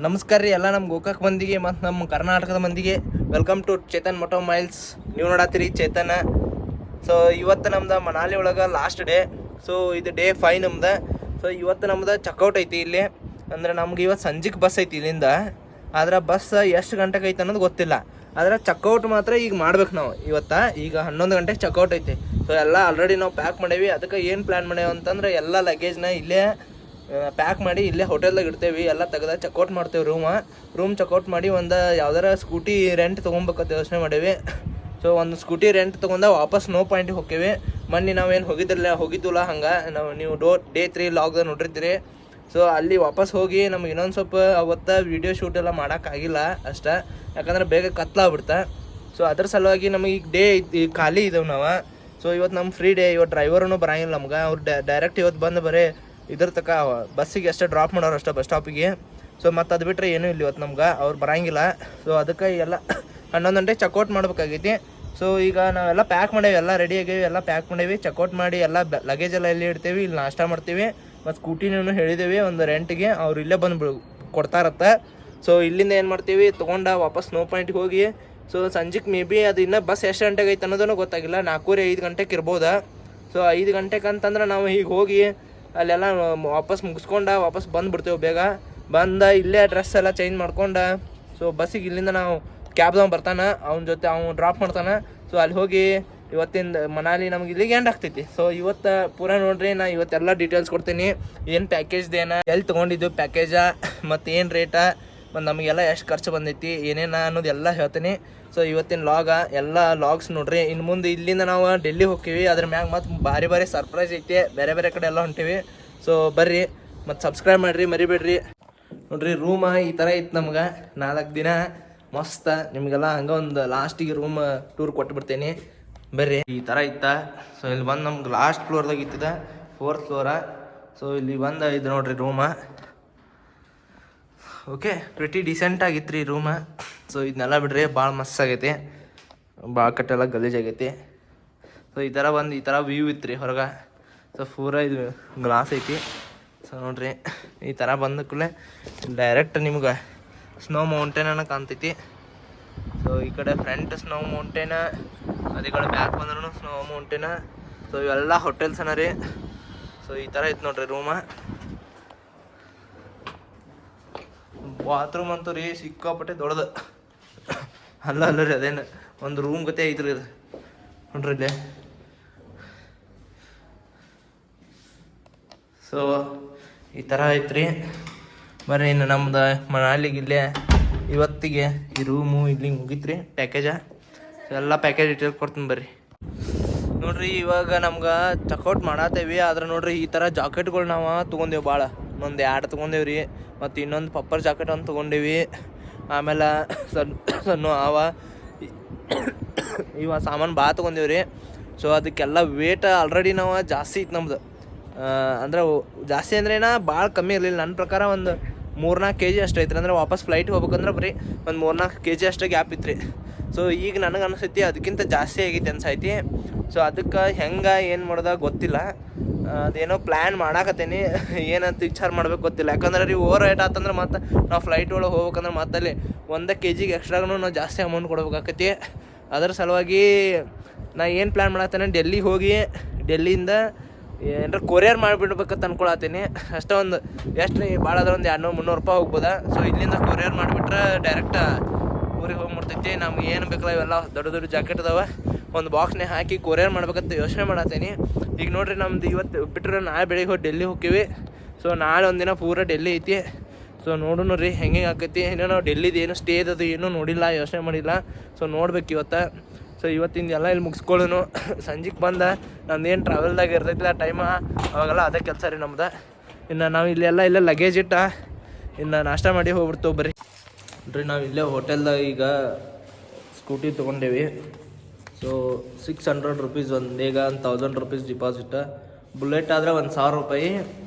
ನಮಸ್ಕಾರ ರೀ ಎಲ್ಲ ನಮ್ಮ ಗೋಕಾಕ್ ಮಂದಿಗೆ ಮತ್ತು ನಮ್ಮ ಕರ್ನಾಟಕದ ಮಂದಿಗೆ welcome to Chetan moto miles. ನೀವು ನೋಡತ್ತೀರಿ ಚೇತನ. ಸೊ ಇವತ್ತು ನಮ್ದು ಮನಾಲಿ ಒಳಗೆ ಲಾಸ್ಟ್ ಡೇ. ಸೊ ಇದು ಡೇ 5 ನಮ್ದು. ಸೊ ಇವತ್ತು ನಮ್ದು ಚೆಕ್ಔಟ್ ಐತಿ ಇಲ್ಲಿ. ಅಂದ್ರೆ ನಮ್ಗೆ ಇವತ್ತು ಸಂಜೆಗೆ ಬಸ್ ಐತಿ ಇಲ್ಲಿಂದ. ಆದ್ರೆ ಬಸ್ ಎಷ್ಟು ಗಂಟೆಗೆ ಐತೆ ಅನ್ನೋದು ಗೊತ್ತಿಲ್ಲ. ಆದರೆ ಚೆಕ್ಔಟ್ ಮಾತ್ರ ಈಗ ಮಾಡ್ಬೇಕು ನಾವು ಇವತ್ತು. ಈಗ 11 ಗಂಟೆಗೆ ಚೆಕ್ಔಟ್ ಐತಿ. ಸೊ ಎಲ್ಲ ಆಲ್ರೆಡಿ ನಾವು ಪ್ಯಾಕ್ ಮಾಡೇವಿ. ಅದಕ್ಕೆ ಏನು ಪ್ಲ್ಯಾನ್ ಮಾಡೇವಿ ಅಂತಂದ್ರೆ ಎಲ್ಲ ಲಗೇಜ್ನ ಇಲ್ಲೇ ಪ್ಯಾಕ್ ಮಾಡಿ ಇಲ್ಲೇ ಹೋಟೆಲ್ದಾಗ ಇಡ್ತೇವೆ. ಎಲ್ಲ ತೆಗೆದ ಚೆಕ್ಔಟ್ ಮಾಡ್ತೇವೆ. ರೂಮ್ ಚೆಕ್ಔಟ್ ಮಾಡಿ ಒಂದು ಯಾವ್ದಾರ ಸ್ಕೂಟಿ ರೆಂಟ್ ತೊಗೊಬೇಕಂತ ಯೋಚನೆ ಮಾಡೇವಿ. ಸೊ ಒಂದು ಸ್ಕೂಟಿ ರೆಂಟ್ ತೊಗೊಂಡ ವಾಪಸ್ ನೋ ಪಾಯಿಂಟಿಗೆ ಹೋಗ್ತೇವೆ. ಮೊನ್ನೆ ನಾವೇನು ಹೋಗಿದ್ದಿಲ್ಲ ಹಂಗೆ ನೀವು ಡೇ 3 ಲಾಗ್ದಾಗ ನೋಡಿರ್ತೀರಿ. ಸೊ ಅಲ್ಲಿ ವಾಪಸ್ ಹೋಗಿ ನಮ್ಗೆ ಇನ್ನೊಂದು ಸ್ವಲ್ಪ ಅವತ್ತು ವೀಡಿಯೋ ಶೂಟ್ ಎಲ್ಲ ಮಾಡೋಕ್ಕಾಗಿಲ್ಲ ಅಷ್ಟೇ, ಯಾಕಂದ್ರೆ ಬೇಗ ಕತ್ಲಾಗ್ಬಿಡ್ತಾ. ಸೊ ಅದ್ರ ಸಲುವಾಗಿ ನಮಗೆ ಈಗ ಡೇ ಖಾಲಿ ಇದ್ದೇವೆ ನಾವು. ಸೊ ಇವತ್ತು ನಮ್ಮ ಫ್ರೀ ಡೇ. ಇವತ್ತು ಡ್ರೈವರೂ ಬರಂಗಿಲ್ಲ ನಮ್ಗೆ. ಅವ್ರು ಡೈರೆಕ್ಟ್ ಇವತ್ತು ಬಂದು ಬರೀ ಇದ್ರ ತಕ ಬಸ್ಸಿಗೆ ಅಷ್ಟೇ ಡ್ರಾಪ್ ಮಾಡೋರು ಅಷ್ಟೇ, ಬಸ್ ಸ್ಟಾಪಿಗೆ. ಸೊ ಮತ್ತು ಅದು ಬಿಟ್ಟರೆ ಏನೂ ಇಲ್ಲ ಇವತ್ತು ನಮ್ಗೆ, ಅವ್ರು ಬರೋಂಗಿಲ್ಲ. ಸೊ ಅದಕ್ಕೆ ಎಲ್ಲ 11 ಗಂಟೆಗೆ ಚೆಕ್ಔಟ್ ಮಾಡ್ಬೇಕಾಗೈತಿ. ಸೊ ಈಗ ನಾವೆಲ್ಲ ಪ್ಯಾಕ್ ಮಾಡೇವಿ, ಎಲ್ಲ ರೆಡಿ ಆಗೇವಿ, ಎಲ್ಲ ಪ್ಯಾಕ್ ಮಾಡೇವಿ. ಚೆಕ್ಔಟ್ ಮಾಡಿ ಎಲ್ಲ ಲಗೇಜ್ ಎಲ್ಲ ಇಲ್ಲಿ ಇಡ್ತೇವೆ. ಇಲ್ಲಿ ನಾಷ್ಟ ಮಾಡ್ತೀವಿ. ಮತ್ತು ಸ್ಕೂಟಿನೂ ಹೇಳಿದೇವಿ ಒಂದು ರೆಂಟಿಗೆ, ಅವ್ರು ಇಲ್ಲೇ ಬಂದು ಕೊಡ್ತಾರತ್ತ. ಸೊ ಇಲ್ಲಿಂದ ಏನು ಮಾಡ್ತೀವಿ, ತೊಗೊಂಡು ವಾಪಸ್ ನೋ ಪಾಯಿಂಟಿಗೆ ಹೋಗಿ. ಸೊ ಸಂಜೆಗೆ ಮೇ ಬಿ ಅದು ಇನ್ನೂ ಬಸ್ ಎಷ್ಟು ಗಂಟೆಗೆ ಐತೆ ಅನ್ನೋದೂ ಗೊತ್ತಾಗಿಲ್ಲ. 4-5 ಗಂಟೆಗೆ ಇರ್ಬೋದಾ. ಸೊ 5 ಗಂಟೆಗೆ ಅಂತಂದ್ರೆ ನಾವು ಈಗ ಹೋಗಿ ಅಲ್ಲೆಲ್ಲ ವಾಪಸ್ ಮುಗಿಸ್ಕೊಂಡು ವಾಪಸ್ ಬಂದುಬಿಡ್ತೇವೆ. ಬೇಗ ಇಲ್ಲೇ ಡ್ರೆಸ್ ಎಲ್ಲ ಚೇಂಜ್ ಮಾಡ್ಕೊಂಡು ಸೊ ಬಸ್ಸಿಗೆ ಇಲ್ಲಿಂದ ನಾವು ಕ್ಯಾಬ್ದವ್ ಬರ್ತಾನೆ, ಅವನ ಜೊತೆ ಅವ್ನು ಡ್ರಾಪ್ ಮಾಡ್ತಾನೆ. ಸೊ ಅಲ್ಲಿ ಹೋಗಿ ಇವತ್ತಿಂದ ಮನಾಲಿ ನಮ್ಗೆ ಇಲ್ಲಿಗೆ ಎಂಡ್ ಆಗ್ತೈತಿ. ಸೊ ಇವತ್ತು ಪೂರ ನೋಡ್ರಿ, ನಾ ಇವತ್ತೆಲ್ಲ ಡೀಟೇಲ್ಸ್ ಕೊಡ್ತೀನಿ. ಏನು ಪ್ಯಾಕೇಜ್ದೇನ, ಎಲ್ಲಿ ತೊಗೊಂಡಿದ್ದು ಪ್ಯಾಕೇಜ, ಮತ್ತು ಏನು ರೇಟ, ಮತ್ತು ನಮಗೆಲ್ಲ ಎಷ್ಟು ಖರ್ಚು ಬಂದೈತಿ, ಏನೇನು ಅನ್ನೋದು ಎಲ್ಲ ಹೇಳ್ತೀನಿ. ಸೊ ಇವತ್ತಿನ ಎಲ್ಲ ಲಾಗ್ಸ್ ನೋಡ್ರಿ. ಇನ್ನು ಮುಂದೆ ಇಲ್ಲಿಂದ ನಾವು ಡೆಲ್ಲಿ ಹೋಗ್ತೀವಿ. ಅದ್ರ ಮ್ಯಾಗ ಮತ್ತು ಭಾರಿ ಸರ್ಪ್ರೈಸ್ ಐತಿ. ಬೇರೆ ಕಡೆ ಎಲ್ಲ ಹೊಂಟೀವಿ. ಸೊ ಬರ್ರಿ, ಮತ್ತು ಸಬ್ಸ್ಕ್ರೈಬ್ ಮಾಡಿರಿ, ಮರಿಬೇಡ್ರಿ. ನೋಡ್ರಿ ರೂಮ್ ಈ ಥರ ಇತ್ತು ನಮ್ಗೆ. 4 ದಿನ ಮಸ್ತ್. ನಿಮಗೆಲ್ಲ ಹಂಗೆ ಒಂದು ಲಾಸ್ಟಿಗೆ ರೂಮ್ ಟೂರ್ ಕೊಟ್ಬಿಡ್ತೀನಿ. ಬರ್ರಿ, ಈ ಥರ ಇತ್ತ. ಸೊ ಇಲ್ಲಿ ಬಂದು ನಮ್ಗೆ ಲಾಸ್ಟ್ ಫ್ಲೋರ್ದಾಗ ಇತ್ತದ, 4th ಫ್ಲೋರ. ಸೊ ಇಲ್ಲಿ ಬಂದು ಇದು ನೋಡ್ರಿ ರೂಮ. ಓಕೆ, ಪ್ರಿಟಿ ಡಿಸೆಂಟ್ ಆಗಿತ್ತು ರೀ ರೂಮ. ಸೊ ಇದನ್ನೆಲ್ಲ ಬಿಡ್ರಿ, ಭಾಳ ಮಸ್ತ್ ಆಗೈತಿ. ಭಾಳ ಕಟ್ಟೆಲ್ಲ ಗಲೀಜಾಗೈತಿ. ಸೊ ಈ ಥರ ಬಂದು ಈ ಥರ ವ್ಯೂ ಇತ್ತು ರೀ ಹೊರಗೆ. ಸೊ ಪೂರ ಇದು ಗ್ಲಾಸ್ ಐತಿ. ಸೊ ನೋಡ್ರಿ, ಈ ಥರ ಬಂದ ಕೂಡಲೇ ಡೈರೆಕ್ಟ್ ನಿಮ್ಗೆ ಸ್ನೋ ಮೌಂಟೇನ್ ಅನ್ನೋ ಕಾಣ್ತೈತಿ. ಸೊ ಈ ಕಡೆ ಫ್ರಂಟ್ ಸ್ನೋ ಮೌಂಟೇನ, ಅದೇ ಕಡೆ ಬ್ಯಾಕ್ ಬಂದ್ರೂ ಸ್ನೋ ಮೌಂಟೇನ. ಸೊ ಇವೆಲ್ಲ ಹೋಟೆಲ್ಸ್ ಅನ್ನ ರೀ. ಸೊ ಈ ಥರ ಐತೆ ನೋಡ್ರಿ ರೂಮ. ಬಾತ್ರೂಮ್ ಅಂತೂ ರೀ ಸಿಕ್ಕಾಪಟ್ಟೆ ದೊಡ್ಡದು. ಅಲ್ಲ ರೀ, ಅದೇನು ಒಂದು ರೂಮ್ ಗತೆ ಐತ್ರಿ ಇದು. ನೋಡ್ರಿ ಇಲ್ಲೇ. ಸೊ ಈ ಥರ ಐತ್ರಿ. ಬರ್ರಿ, ಇನ್ನು ನಮ್ದು ಮನಾಲಿಗೆ ಇಲ್ಲೇ ಇವತ್ತಿಗೆ ಈ ರೂಮು ಇಲ್ಲಿ ಮುಗೀತ್ರಿ ಪ್ಯಾಕೇಜ. ಎಲ್ಲ ಪ್ಯಾಕೇಜ್ ಡೀಟೇಲ್ ಕೊಡ್ತೀನಿ ಬರ್ರಿ. ನೋಡ್ರಿ, ಇವಾಗ ನಮ್ಗೆ ಚೆಕ್ಔಟ್ ಮಾಡತ್ತೇವಿ. ಆದ್ರೆ ನೋಡ್ರಿ, ಈ ಥರ ಜಾಕೆಟ್ಗಳು ನಾವು ತೊಗೊಂಡೇವು ಭಾಳ. ಒಂದು 2 ತೊಗೊಂಡೇವಿ ರೀ. ಮತ್ತು ಇನ್ನೊಂದು ಪಪ್ಪರ್ ಜಾಕೆಟ್ ಒಂದು ತೊಗೊಂಡೇವಿ. ಆಮೇಲೆ ಸಣ್ಣ ಇವ ಸಾಮಾನು ಭಾಳ ತೊಗೊಂಡೇವಿ ರೀ. ಸೊ ಅದಕ್ಕೆಲ್ಲ ವೇಟ್ ಆಲ್ರೆಡಿ ನಾವು ಜಾಸ್ತಿ ಇತ್ತು ನಮ್ದು. ಅಂದ್ರೆ ಜಾಸ್ತಿ ಅಂದ್ರೇನ ಭಾಳ ಕಮ್ಮಿ ಇರಲಿಲ್ಲ. ನನ್ನ ಪ್ರಕಾರ ಒಂದು 3-4 kg ಅಷ್ಟು ಐತ್ರಿ. ಅಂದ್ರೆ ವಾಪಸ್ ಫ್ಲೈಟ್ ಹೋಗ್ಬೇಕಂದ್ರೆ ಬರೀ ಒಂದು 3-4 kg ಅಷ್ಟೇ ಗ್ಯಾಪ್ ಇತ್ತು ರೀ. ಸೊ ಈಗ ನನಗೆ ಅನಿಸ್ತೈತಿ ಅದಕ್ಕಿಂತ ಜಾಸ್ತಿ ಆಗೈತಿ ಅನ್ಸೈತಿ. ಸೊ ಅದಕ್ಕೆ ಹೆಂಗೆ ಏನು ಮಾಡೋದ ಗೊತ್ತಿಲ್ಲ. ಅದೇನೋ ಪ್ಲ್ಯಾನ್ ಮಾಡಾಕತ್ತೇನಿ, ಏನಂತ ವಿಚಾರ ಮಾಡ್ಬೇಕು ಗೊತ್ತಿಲ್ಲ. ಯಾಕಂದ್ರೆ ರೀ ಓವರ್ ರೇಟ್ ಆತಂದ್ರೆ ಮತ್ತು ನಾವು ಫ್ಲೈಟ್ ಒಳಗೆ ಹೋಗ್ಬೇಕಂದ್ರೆ ಮತ್ತೆ ಅಲ್ಲಿ 1 kg ಎಕ್ಸ್ಟ್ರಾಗೂ ನಾವು ಜಾಸ್ತಿ ಅಮೌಂಟ್ ಕೊಡ್ಬೇಕಾಕತಿ. ಅದರ ಸಲುವಾಗಿ ನಾ ಏನು ಪ್ಲ್ಯಾನ್ ಮಾಡತ್ತೇನೆ, ಡೆಲ್ಲಿಗೆ ಹೋಗಿ ಡೆಲ್ಲಿಯಿಂದ ಏನಾರ ಕೊರಿಯರ್ ಮಾಡಿಬಿಡ್ಬೇಕಂತ ಅನ್ಕೊಳತ್ತೀನಿ. ಅಷ್ಟೇ ಒಂದು ಎಷ್ಟು ಭಾಳ ಅದ, ಒಂದು 200-300 ರೂಪಾಯಿ ಹೋಗ್ಬೋದಾ. ಸೊ ಇಲ್ಲಿಂದ ಕೊರಿಯರ್ ಮಾಡಿಬಿಟ್ರೆ ಡೈರೆಕ್ಟ್ ಊರಿಗೆ ಹೋಗ್ಬಿಡ್ತೈತಿ. ನಮ್ಗೆ ಏನು ಬೇಕಲ್ಲ ಇವೆಲ್ಲ ದೊಡ್ಡ ಜಾಕೆಟ್ ಅದಾವೆ, ಒಂದು ಬಾಕ್ಸ್ನೇ ಹಾಕಿ ಕೊರಿಯರ್ ಮಾಡ್ಬೇಕಂತ ಯೋಚನೆ ಮಾಡತ್ತೀನಿ. ಈಗ ನೋಡ್ರಿ, ನಮ್ದು ಇವತ್ತು ಬಿಟ್ಟರೆ ನಾಳೆ ಬೆಳಿಗ್ಗೆ ಹೋಗಿ ಡೆಲ್ಲಿ ಹೋಗ್ತೀವಿ. ಸೊ ನಾಳೆ ಒಂದಿನ ಪೂರ ಡೆಲ್ಲಿ ಐತಿ. ಸೊ ನೋಡೋಣ ರೀ ಹೆಂಗೆ ಆಕೈತಿ. ಇನ್ನೂ ನಾವು ಡೆಲ್ಲಿದು ಏನು ಸ್ಟೇ ಅದು ಏನೂ ನೋಡಿಲ್ಲ, ಯೋಚನೆ ಮಾಡಿಲ್ಲ. ಸೊ ನೋಡ್ಬೇಕು ಇವತ್ತು. ಸೊ ಇವತ್ತಿಂದ ಎಲ್ಲ ಇಲ್ಲಿ ಮುಗಿಸ್ಕೊಳ್ಳೋನು. ಸಂಜೆಗೆ ಬಂದು ನಮ್ದೇನು ಟ್ರಾವೆಲ್ದಾಗ ಇರ್ತೈತಿಲ್ಲ ಟೈಮ, ಅವಾಗೆಲ್ಲ ಅದೇ ಕೆಲಸ ರೀ ನಮ್ದು. ಇನ್ನು ನಾವು ಇಲ್ಲೇ ಲಗೇಜ್ ಇಟ್ಟು ಇನ್ನು ನಾಷ್ಟ ಮಾಡಿ ಹೋಗ್ಬಿಡ್ತೇವೆ ಬರ್ರಿ. ನೋಡ್ರಿ, ನಾವು ಇಲ್ಲೇ ಹೋಟೆಲ್ದಾಗ ಈಗ ಸ್ಕೂಟಿ ತೊಗೊಂಡೇವಿ. ಸೊ 600 ರೂಪೀಸ್ ಒಂದು, ಈಗ 1000 ರೂಪೀಸ್ ಡಿಪಾಸಿಟ್. ಬುಲೆಟ್ ಆದರೆ 1000 ರೂಪಾಯಿ,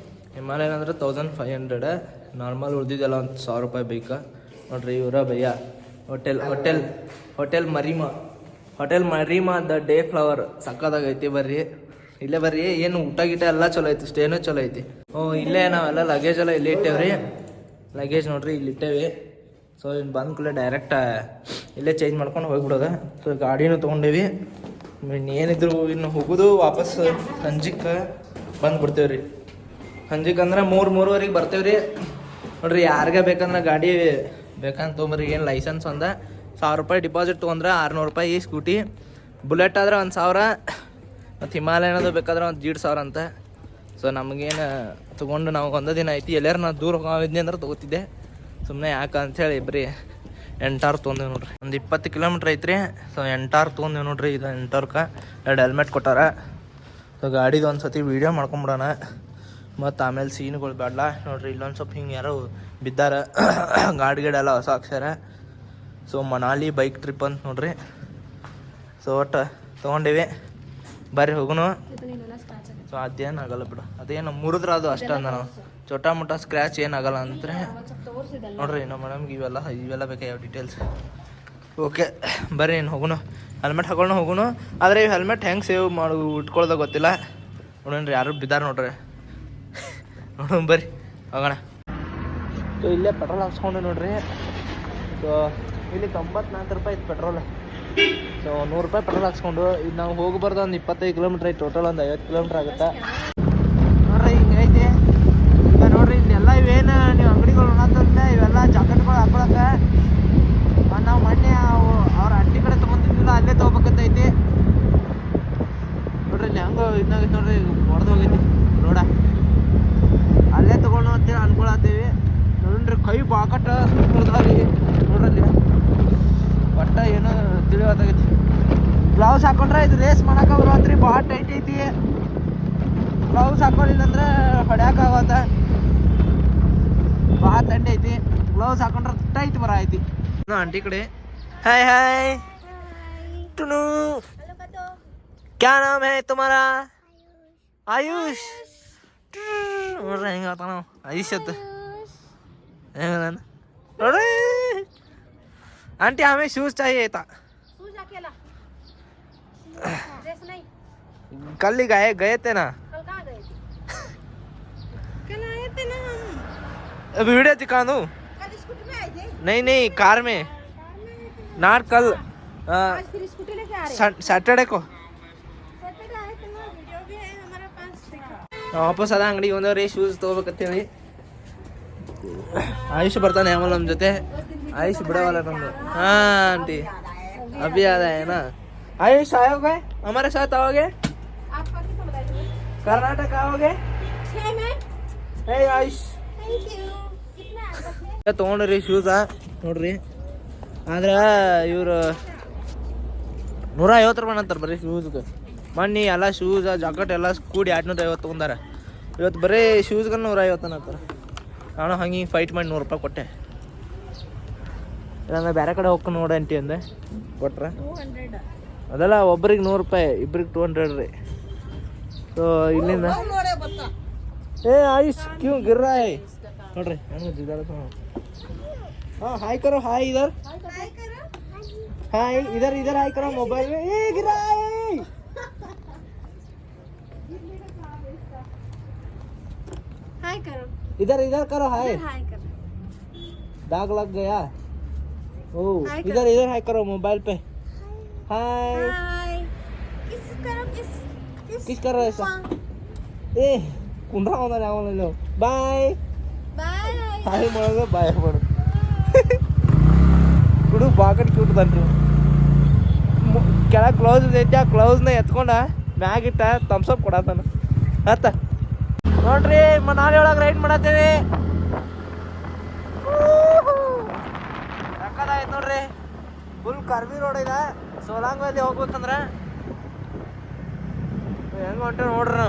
ಹಿಮಾಲಯನ್ ಅಂದರೆ 1500. ನಾರ್ಮಲ್ ಉಳಿದಿದ್ದೆಲ್ಲ 1000 ರೂಪಾಯಿ ಬೇಕಾ. ನೋಡ್ರಿ ಇವರ ಭಯ್ಯ ಹೋಟೆಲ್ ಮರೀಮಾ ದ ಡೇ ಫ್ಲವರ್ ಸಕ್ಕದಾಗೈತಿ. ಬರ್ರಿ ಇಲ್ಲೇ ಬರ್ರಿ. ಏನು ಊಟ ಗೀಟ ಎಲ್ಲ ಚಲೋ ಐತಿ, ಸ್ಟೇನೂ ಚಲೋ ಐತಿ. ಇಲ್ಲೇ ನಾವೆಲ್ಲ ಲಗೇಜ್ ಎಲ್ಲ ಇಲ್ಲೇ ಇಟ್ಟೇವ್ರಿ. ಲಗೇಜ್ ನೋಡ್ರಿ ಇಲ್ಲಿ ಇಟ್ಟೇವಿ. ಸೊ ಇನ್ನು ಬಂದ ಕೂಡಲೇ ಡೈರೆಕ್ಟ್ ಇಲ್ಲೇ ಚೇಂಜ್ ಮಾಡ್ಕೊಂಡು ಹೋಗ್ಬಿಡೋದು. ಸೊ ಗಾಡಿನೂ ತೊಗೊಂಡೇವಿ. ಇನ್ನು ಏನಿದ್ರು ಇನ್ನು ಹೋಗೋದು ವಾಪಸ್ ಸಂಜೆಗೆ ಬಂದುಬಿಡ್ತೇವೆ ರೀ. ಸಂಜೆಗೆ ಅಂದ್ರೆ 3-3:30 ಬರ್ತೇವೆ ರೀ. ನೋಡ್ರಿ ಯಾರಿಗೆ ಬೇಕಂದ್ರೆ ಗಾಡಿ ಬೇಕಂತ ತೊಗೊಂಬರಿ. ಏನು ಲೈಸೆನ್ಸ್ ಒಂದ ₹1000 ಡಿಪಾಸಿಟ್ ತೊಗೊಂಡ್ರೆ ₹600 ಸ್ಕೂಟಿ. ಬುಲೆಟ್ ಆದ್ರೆ 1000, ಮತ್ತು ಹಿಮಾಲಯನದು ಬೇಕಾದ್ರೆ ಒಂದು 1,500 ಅಂತ. ಸೊ ನಮಗೇನು ತೊಗೊಂಡು ನಾವು ಒಂದೇ ದಿನ ಐತಿ. ಎಲ್ಲಾರು ನಾನು ದೂರ ಹೋಗಿದ್ನಿ ಅಂದ್ರೆ ತೊಗೋತಿದ್ದೆ, ಸುಮ್ಮನೆ ಯಾಕೆ ಅಂಥೇಳಿ ಬರೀ 8,000 ತೊಗೊಂಡೇವೆ ನೋಡ್ರಿ. ಒಂದು 20 ಕಿಲೋಮೀಟ್ರ್ ಐತ್ರಿ. ಸೊ 8,000 ತೊಗೊಂಡೇವೆ ನೋಡ್ರಿ. ಇದು 8,000ಕ್ಕೆ 2 ಹೆಲ್ಮೆಟ್ ಕೊಟ್ಟಾರ. ಸೊ ಗಾಡಿದು ಒಂದು ಸತಿ ವೀಡಿಯೋ ಮಾಡ್ಕೊಂಬಿಡೋಣ, ಮತ್ತು ಆಮೇಲೆ ಸೀನ್ಗಳು ಬೇಡ ನೋಡ್ರಿ. ಇಲ್ಲೊಂದು ಸ್ವಲ್ಪ ಹಿಂಗೆ ಯಾರೋ ಬಿದ್ದಾರ, ಗಾಡಿ ಎಲ್ಲ ಹೊಸ ಅಕ್ಷರ. ಸೊ ಮನಾಲಿ ಬೈಕ್ ಟ್ರಿಪ್ ಅಂತ ನೋಡ್ರಿ. ಸೊ ಒಟ್ಟು ತೊಗೊಂಡೇವಿ, ಬರ್ರಿ ಹೋಗುನು. ಸೊ ಅದೇನು ಆಗಲ್ಲ ಬಿಡು, ಅದೇನು ಮುರಿದ್ರ ಅದು ಅಷ್ಟೇ ಅಂದ ನಾವು. ಚೋಟ ಮೋಟ ಸ್ಕ್ರ್ಯಾಚ್ ಏನಾಗಲ್ಲ ಅಂದ್ರೆ ನೋಡ್ರಿ. ನಮ್ಮ ಮೇಡಮ್ಗೆ ಇವೆಲ್ಲ ಬೇಕಾ ಯಾವ ಡೀಟೇಲ್ಸ್. ಓಕೆ ಬರ್ರಿ ಏನು ಹೋಗುನು. ಹೆಲ್ಮೆಟ್ ಹಾಕೊಂಡು ಹೋಗುನು. ಆದರೆ ಈ ಹೆಲ್ಮೆಟ್ ಹೆಂಗೆ ಸೇವ್ ಇಟ್ಕೊಳ್ದಾಗ ಗೊತ್ತಿಲ್ಲ ನೋಡ್ರಿ. ಯಾರು ಬಿದ್ದಾರ ನೋಡ್ರಿ. ನೋಡೋಣ ಬರ್ರಿ ಹೋಗೋಣ. ಸೊ ಇಲ್ಲೇ ಪೆಟ್ರೋಲ್ ಹಾಕ್ಸ್ಕೊಂಡು ನೋಡ್ರಿ. ಸೊ ಇಲ್ಲಿ ₹94 ಇತ್ತು ಪೆಟ್ರೋಲ್. ಸೊ ₹100 ಪೆಟ್ರೋಲ್ ಹಾಕ್ಸ್ಕೊಂಡು ಇದು ನಾವು ಹೋಗ್ಬಾರ್ದು. ಒಂದು 25 ಕಿಲೋಮೀಟ್ರ್ ಐತೆ, ಟೋಟಲ್ ಒಂದು 50 ಕಿಲೋಮೀಟ್ರ್ ಆಗುತ್ತೆ ನೋಡ್ರಿ. ಹಿಂಗೈತೆ ಈಗ ನೋಡ್ರಿ. ಇಲ್ಲೆಲ್ಲ ಇವೇನು ನೀವು ಅಂಗಡಿಗಳು ನೋಡತ್ತಂದ್ರೆ ಇವೆಲ್ಲ ಜಾಕೆಟ್ಗಳು ಹಾಕೊಳಕ್ಕೆ ನಾವು ಮೊನ್ನೆ ಅವ್ರ ಅಂಟಿ ಕಡೆ ತೊಗೊಂಡಿದ್ದಿಲ್ಲ, ಅಲ್ಲೇ ತೊಗೋಬೇಕಂತೈತಿ ನೋಡ್ರಿ. ಇಲ್ಲಿ ಹೆಂಗೋ ಇನ್ನಾಗೈತೆ ನೋಡ್ರಿ, ಹೊಡೆದು ಹೋಗೈತಿ ರೋಡ. ಅಲ್ಲೇ ತೊಗೊಂಡು ಅಂತೇಳಿ ಅನ್ಕೊಳತ್ತೀವಿ ನೋಡ್ರಿ. ಕೈ ಬಾಕಟ್ಟ ನೋಡ್ರಿ ಒಟ್ಟ ಏನೋ ತಿಳಿಯೋದಾಗೈತಿ. ಗ್ಲೌಸ್ ಹಾಕೊಂಡ್ರೆ ಇದು ರೇಸ್ ಮಾಡಕ್ಕೆ ಬರತ್ರಿ, ಭಾಳ ಟೈಟ್ ಐತಿ. ಗ್ಲೌಸ್ ಹಾಕೊಳ್ಳಿಲ್ಲ ಅಂದ್ರೆ ಹೊಡ್ಯಾಕಾಗತ್ತ, ಭಾಳ ತಂಡ ಐತಿ. ಗ್ಲೌಸ್ ಹಾಕೊಂಡ್ರೆ ಟೈಟ್ ಐತಿ. ಆಂಟಿ ಕಡೆ ಹಾಯ್ ಹಾಯ್ ಟುನು, ಕ್ಯಾ ನಾಮ್ ಹೈ ತುಮಾರಾ? ಆಯುಷ್. ನೋಡ್ರಿ ಹೆಂಗೆ ಆತಾನ ಆಯುಷ್ ಅಂತ ಹೆಂಗ ನೋಡ್ರಿ. आंटी हमें शूज चाहिए था. शूज अकेला ड्रेस नहीं. कल ही गए थे ना. कल कहाँ गए थे? कल आए थे ना हम. वीडियो दिखा दूँ. कल स्कूटी में आए थे? नहीं कार में. नाट कल. आज फिर स्कूटी लेके आ रहे हैं. सैटरडे को. सैटरडे आए थे ना, वीडियो भी है हमारे पास. वापस अदा अंगड़ी ಬಂದವ್ರಿ. ಶೂಸ್ ತೊಗೋಬೇಕಂತೇಳಿ आयुष ಬರ್ತಾನೆ ಆಮೇಲೆ ನಮ್ಮ ಜೊತೆ. आयुष बड़ा वाला नंबर. हाँ आंटी अभी याद आया ना. आयुष आओगे हमारे साथ? आओगे? कर्नाटक आओगे? हे आयुष ತೊಗೊಂಡ್ರಿ ಶೂಸ ನೋಡ್ರಿ. ಆದ್ರೆ ಇವ್ರು ₹150 ಅಂತಾರೆ ಬರೀ ಶೂಸ್ಗೆ. ಮೊನ್ನೆ ಎಲ್ಲ ಶೂಸ್ ಜಾಕೆಟ್ ಎಲ್ಲ ಕೂಡಿ 250 ತೊಗೊಂಡಾರ. ಇವತ್ತು ಬರೀ ಶೂಸ್ಗೆ $150 ಅಂತಾರೆ. ನಾನು ಹಂಗೆ ಫೈಟ್ ಮಾಡಿ ₹100 ಕೊಟ್ಟೆ. ಇಲ್ಲಾಂದ್ರೆ ಬೇರೆ ಕಡೆ ಹೋಗ್ಕೊಂಡು ನೋಡಿ ಆಂಟಿ ಅಂದೆ, ಕೊಟ್ರೆ ಅದೆಲ್ಲ ಒಬ್ರಿಗೆ ₹100, ಇಬ್ರಿಗೆ $200 ರೀ. ಸೊ ಇಲ್ಲಿಂದ ಏ ಆಯುಷ್ ಕ್ಯೂ ಗಿರ್ रहा है ನೋಡ್ರಿ ಹೆಂಗೆ ಜಿಗಾಡ. हाँ हाय करो. हाय इधर. हाय इधर हाय करो मोबाइल में. ए गिरा है. हाय करो. इधर करो. हाय दाग लग गया. ओ इधर हाय करो मोबाइल पे. हाय किस कर रहे ऐसा? ए कुंड्रा होना रावण लो. बाय हाय ಮಾಡೋದು ಬಾಯ್ ಮಾಡೋದು. ಹುಡು ಬಾಕಟ್ ಕ್ಯೂಟ್ ತಂದ್ರಿ. ಕೆಳಗೆ ಕ್ಲೌಸ್ ಐತಿ, ಆ ಕ್ಲೌಸ್ನ ಎತ್ಕೊಂಡ ಮ್ಯಾಗಿಟ್ಟ ಥಮ್ಸಪ್ ಕೊಡತಾನ ಹತ್ತ ನೋಡ್ರಿ. ಮನಾಲಿ ಒಳಗೆ ರೈಡ್ ಮಾಡತ್ತೇವಿ. ಸಕ್ಕತ್ತಾಯ್ತು ನೋಡ್ರಿ. ಫುಲ್ ಕರ್ವಿ ರೋಡ್ ಇದೆ. ಸೋಲಾಂಗ್ ವ್ಯಾಲಿ ಹೋಗ್ಬೇಕಂದ್ರೆ ಹೆಂಗೆ ಹೊಂಟೆ ನೋಡ್ರಿ.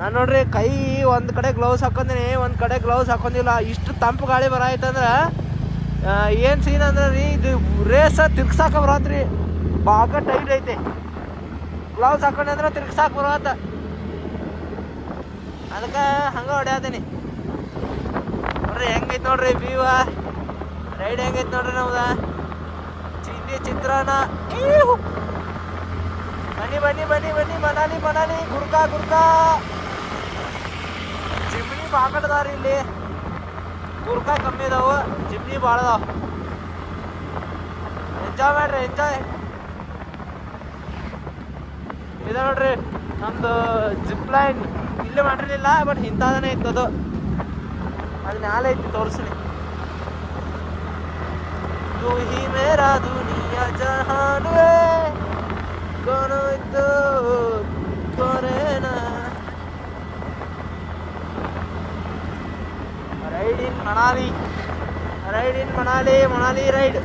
ನಾನು ನೋಡ್ರಿ ಕೈ ಒಂದು ಕಡೆ ಗ್ಲೌಸ್ ಹಾಕೊಂಡೀನಿ, ಒಂದು ಕಡೆ ಗ್ಲೌಸ್ ಹಾಕೊಂಡಿಲ್ಲ. ಇಷ್ಟು ತಂಪು ಗಾಳಿ ಬರಾಯ್ತಂದ್ರೆ ಏನು ಸೀನ್ ಅಂದ್ರೆ ರೀ, ಇದು ರೇಸ ತಿರ್ಗ್ಸಾಕ ಬರತ್ರಿ. ಬಾಗ ಟೈಟ್ ಐತೆ. ಗ್ಲೌಸ್ ಹಾಕೊಂಡೆ ಅಂದ್ರೆ ತಿರ್ಗ್ಸಾಕ ಬರತ್ತ. ಅದಕ್ಕೆ ಹಂಗೆ ಹೊಡ್ಯಾತೀನಿ ನೋಡ್ರಿ. ಹೆಂಗೈತೆ ನೋಡ್ರಿ ವ್ಯೂವ, ರೈಡ್ ಹೆಂಗೈತೆ ನೋಡ್ರಿ ನಮ್ದು. ಚಿಂದಿ ಚಿತ್ರಾನ್ನ. ಬನ್ನಿ ಮನಾಲಿ ಗುಡ್ಕಾ ಚಿಮ್ನಿ ಬಾಕಟದಾರಿ ಇಲ್ಲಿ. ಕೂರ್ಕಾಯಿ ಕಮ್ಮಿ ಇದಾವೆ, ಜಿಮ್ನಿ ಭಾಳ ಅದಾವ. ಎಂಜಾಯ್ ಮಾಡ್ರಿ, ಎಂಜಾಯ್. ಇದೆ ನೋಡ್ರಿ ನಮ್ದು ಜಿಪ್ ಲೈನ್. ಇಲ್ಲೇ ಮಾಡಿರಲಿಲ್ಲ, ಬಟ್ ಇಂಥದನೇ ಇತ್ತು ಅದು. ಅದು ಮ್ಯಾಲೆ ಐತಿ, ತೋರಿಸ್ರಿ. तू ही मेरा दुनिया जहान वे कोनो इतो कोरे ना. Ride in Manali, ride in Manali, Manali ride.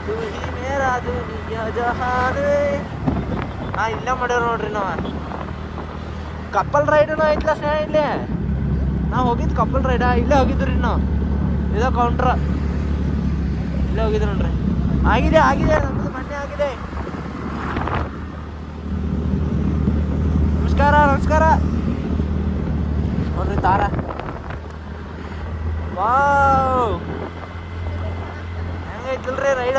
तू ही मेरा दुनिया जहान वे. ನಾ ಇಲ್ಲೇ ಮಾಡ್ಯಾರ ನೋಡ್ರಿ. ನಾವು ಕಪ್ಪಲ್ ರೈಡೂ ಐತ್ಲ ಸ್ನೇಹ. ಇಲ್ಲೇ ನಾವು ಹೋಗಿದ್ದು ಕಪ್ಪಲ್ ರೈಡ. ಇಲ್ಲೇ ಹೋಗಿದ್ರಿ ನಾವು. ಇದೋ ಕೌಂಟ್ರ ಇಲ್ಲೇ ಹೋಗಿದ್ರಿ ನೋಡ್ರಿ. ಆಗಿದೆ ಆಗಿದೆ, ನಮ್ಮದು ಮೊನ್ನೆ ಆಗಿದೆ. ನಮಸ್ಕಾರ ನಮಸ್ಕಾರ. ನೋಡ್ರಿ ತಾರ. Wow, ಹೆಂಗೈತಿಲ್ರಿ ride.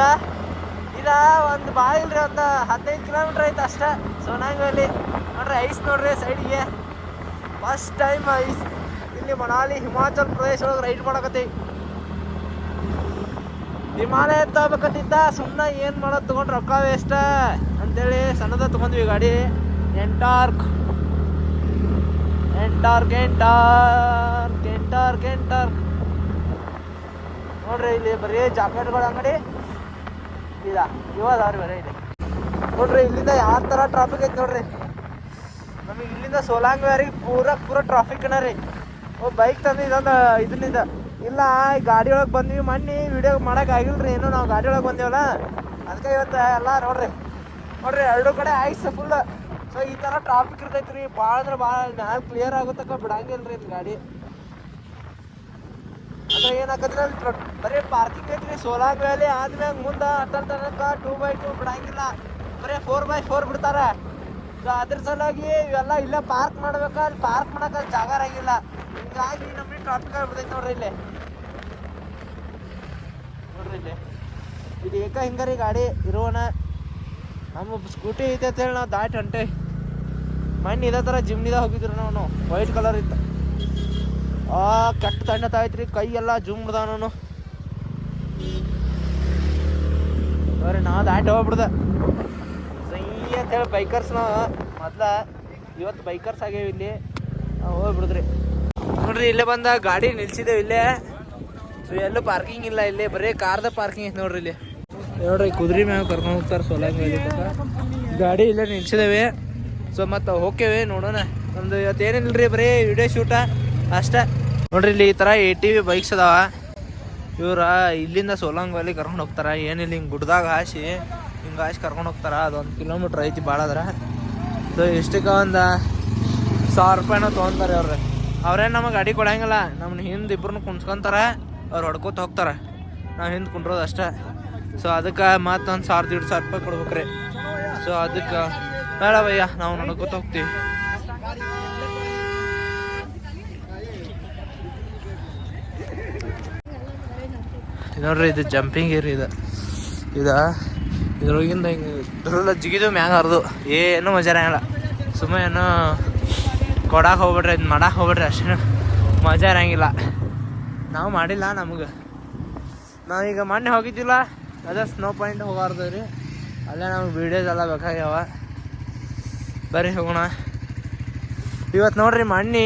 ಇದ ಒಂದು ಭಾಳ ಇಲ್ರಿ, ಒಂದು 15 ಕಿಲೋಮೀಟ್ರ್ ಐತೆ ಅಷ್ಟೇ ಸೋನಾಂಗಲ್ಲಿ. ನೋಡ್ರಿ ಐಸ್ ನೋಡ್ರಿ ಸೈಡಿಗೆ. ಫಸ್ಟ್ ಟೈಮ್ ಐಸ್ ಇಲ್ಲಿ ಮನಾಲಿ ಹಿಮಾಚಲ್ ಪ್ರದೇಶ ಒಳಗೆ ರೈಡ್ ಮಾಡಕತ್ತಿ. ಹಿಮಾಲಯ ತಗೋಬೇಕಂತಿದ್ದ, ಸುಮ್ಮನೆ ಏನು ಮಾಡೋದು ತೊಗೊಂಡ್ರೆ ರೊಕ್ಕ ವೇಸ್ಟ್ ಅಂತೇಳಿ ಸಣ್ಣದ ತೊಗೊಂಡ್ವಿ ಗಾಡಿ. ಎಂಟಾರ್ಕ್ ಎಂಟಾರ್ಕ್ ಎಂಟಾರ್ಕ್ ಎಂಟಾರ್ಕ್ ಎಂಟಾರ್ಕ್. ನೋಡ್ರಿ ಇಲ್ಲಿ ಬರೀ ಜಾಕೆಟ್ಗಳ ಅಂಗಡಿ ಇವಾದವ್ರಿ ಬರೀ ಇಲ್ಲಿ. ನೋಡ್ರಿ ಇಲ್ಲಿಂದ ಯಾವ ಥರ ಟ್ರಾಫಿಕ್ ಐತೆ ನೋಡ್ರಿ. ನಮಗೆ ಇಲ್ಲಿಂದ ಸೋಲಾಂಗ್ ವ್ಯಾರಿಗೆ ಪೂರ ಟ್ರಾಫಿಕ್ ರೀ. ಬೈಕ್ ತಂದು ಇದೊಂದು ಇದರಿಂದ ಇಲ್ಲ, ಗಾಡಿ ಒಳಗೆ ಬಂದ್ವಿ. ಮೊನ್ನೆ ವಿಡಿಯೋ ಮಾಡೋಕೆ ಆಗಿಲ್ರಿ, ಏನು ನಾವು ಗಾಡಿ ಒಳಗೆ ಬಂದೇವಲ್ಲ, ಅದಕ್ಕೆ ಇವತ್ತು ಎಲ್ಲ ನೋಡ್ರಿ ಎರಡು ಕಡೆ ಐಸ್ ಫುಲ್. ಸೊ ಈ ಥರ ಟ್ರಾಫಿಕ್ ಇರ್ತೈತೆ ರೀ. ಭಾಳ ಅಂದ್ರೆ ಭಾಳ ಮ್ಯಾಲೆ ಕ್ಲಿಯರ್ ಆಗುತ್ತಕ್ಕ ಬಿಡಂಗಿಲ್ಲ ರೀ ಇಲ್ಲಿ ಗಾಡಿ. ಅಂದ್ರೆ ಏನಾಕತ್ರಿ ಅಲ್ಲಿ ಬರೀ ಪಾರ್ಕಿಂಗ್ ಐತ್ರಿ. ಸೋಲಾಂಗ್ ವ್ಯಾಲಿ ಆದ್ಮ್ಯಾಗ ಮುಂದೆ ಅಟ್ಟಲ್ ತನಕ 2x2 ಬಿಡಂಗಿಲ್ಲ, ಬರೀ 4x4 ಬಿಡ್ತಾರೆ. ಸೊ ಅದ್ರ ಸಲುವಾಗಿ ಇವೆಲ್ಲ ಇಲ್ಲೇ ಪಾರ್ಕ್ ಮಾಡ್ಬೇಕು. ಅಲ್ಲಿ ಪಾರ್ಕ್ ಮಾಡೋಕೆ ಅಲ್ಲಿ ಜಾಗ ಇರಂಗಿಲ್ಲ. ಹಿಂಗಾಗಿ ನಮಗೆ ಟ್ರಾಫಿಕ್ ಆಗಿಬಿಡ್ತೈತೆ ನೋಡ್ರಿ ಇಲ್ಲಿ. ನೋಡ್ರಿ ಇಲ್ಲಿ ಇದು ಏಕ ಹಿಂಗಾರಿ ಗಾಡಿ ಇರೋಣ. ನಮ್ಮ ಸ್ಕೂಟಿ ಐತೆ ಅಂತೇಳಿ ನಾವು ದಾಟ್ ಹೊಂಟೆ. ಮೊನ್ನೆ ಇದೇ ಥರ ಜಿಮ್ನಿದ ಹೋಗಿದ್ರು ನಾವು. ವೈಟ್ ಕಲರ್ ಇತ್ತು. ಕೆಟ್ಟ ತಣ್ಣ ತಾಯ್ತ್ರಿ, ಕೈ ಎಲ್ಲ ಜುಮ್ ಬಿಡ್ದ ನಾನು. ಬರೀ ನಾವು ದಾಟಿ ಹೋಗ್ಬಿಡ್ದೆ ಸೈ ಅಂತೇಳಿ. ಬೈಕರ್ಸ್ ನಾವು ಮೊದ್ಲ, ಇವತ್ತು ಬೈಕರ್ಸ್ ಆಗ್ಯಾವ ಇಲ್ಲಿ. ನಾವು ಹೋಗ್ಬಿಡಿದ್ರಿ ನೋಡ್ರಿ. ಇಲ್ಲೇ ಬಂದ ಗಾಡಿ ನಿಲ್ಸಿದ್ದೇವೆ ಇಲ್ಲೇ. ಸೊ ಎಲ್ಲೂ ಪಾರ್ಕಿಂಗ್ ಇಲ್ಲ ಇಲ್ಲಿ, ಬರೀ ಕಾರ್ದ ಪಾರ್ಕಿಂಗ್ ಐತೆ ನೋಡ್ರಿ ಇಲ್ಲಿ. ನೋಡ್ರಿ ಕುದುರೆ ಮ್ಯಾಗ ಕರ್ಕೊಂಡು ಹೋಗ್ತಾರೆ ಸೋಲಾಂಗ್ ವ್ಯಾಲಿ ತನಕ. ಗಾಡಿ ಇಲ್ಲೇ ನಿಲ್ಸಿದ್ದೇವೆ. ಸೊ ಮತ್ತು ಹೋಗ್ತೇವೆ ನೋಡೋಣ. ನಮ್ದು ಇವತ್ತು ಏನಿಲ್ಲರಿ, ಬರೀ ವಿಡಿಯೋ ಶೂಟ ಅಷ್ಟೇ ನೋಡ್ರಿ. ಇಲ್ಲಿ ಈ ಥರ ATV ಬೈಕ್ಸ್ ಅದಾವ. ಇವ್ರ ಇಲ್ಲಿಂದ ಸೋಲಾಂಗ್ ವ್ಯಾಲಿ ಕರ್ಕೊಂಡು ಹೋಗ್ತಾರೆ. ಏನಿಲ್ಲ, ಹಿಂಗೆ ಗುಡ್ದಾಗ ಹಾಸಿ ಕರ್ಕೊಂಡು ಹೋಗ್ತಾರೆ. ಅದೊಂದು ಕಿಲೋಮೀಟ್ರ್ ಐತಿ ಭಾಳ ಅದ್ರ. ಸೊ ಇಷ್ಟಕ್ಕೆ ಒಂದು 1000 ರೂಪಾಯಿನೂ ತೊಗೊತಾರೆ ಅವ್ರೆ. ಅವ್ರೇನು ನಮಗೆ ಗಾಡಿ ಕೊಡಂಗಿಲ್ಲ. ನಮ್ಮನ್ನ ಹಿಂದೆ ಇಬ್ಬರನ್ನ ಕುಣ್ಸ್ಕೊಂತಾರೆ, ಅವ್ರು ಹೊಡ್ಕೋತ ಹೋಗ್ತಾರೆ. ನಾವು ಹಿಂದೆ ಕುಂಡ್ರೋದು ಅಷ್ಟೇ. ಸೊ ಅದಕ್ಕೆ ಮತ್ತೊಂದು 1000-1500 ರೂಪಾಯಿ ಕೊಡ್ಬೇಕ್ರಿ. ಸೊ ಅದಕ್ಕೆ ಬೇಡ ಭಯ್ಯ, ನಾವು ನಡ್ಕೋತ ಹೋಗ್ತೀವಿ. ನೋಡ್ರಿ ಇದು ಜಂಪಿಂಗ್ ಏರಿಯಾ. ಇದ್ರೊಳಗಿಂದ ಹಿಂಗೆ ಇದ್ರೆಲ್ಲ ಜಿಗಿದು ಮ್ಯಾಗ ಹರಿದು ಏನೂ ಮಜಾ ಇರಂಗಿಲ್ಲ. ಸುಮ್ಮನೆ ಏನೋ ಕೊಡಕ್ಕೆ ಹೋಗ್ಬಿಡ್ರಿ, ಇದು ಮಾಡಕ್ಕೆ ಹೋಗ್ಬಿಡ್ರಿ, ಅಷ್ಟೇ ಮಜಾ ಇರಂಗಿಲ್ಲ. ನಾವು ಮಾಡಿಲ್ಲ. ನಾವೀಗ ಮೊನ್ನೆ ಹೋಗಿದ್ದಿಲ್ಲ, ಅದೇ ಸ್ನೋ ಪಾಯಿಂಟ್ ಹೋಗಾರ್ದು ರೀ. ಅಲ್ಲೇ ನಮ್ಗೆ ವೀಡಿಯೋಸ್ ಎಲ್ಲ ಬೇಕಾಗ್ಯಾವ. ಬರ್ರಿ ಹೋಗೋಣ. ಇವತ್ತು ನೋಡ್ರಿ ಮೊನ್ನೆ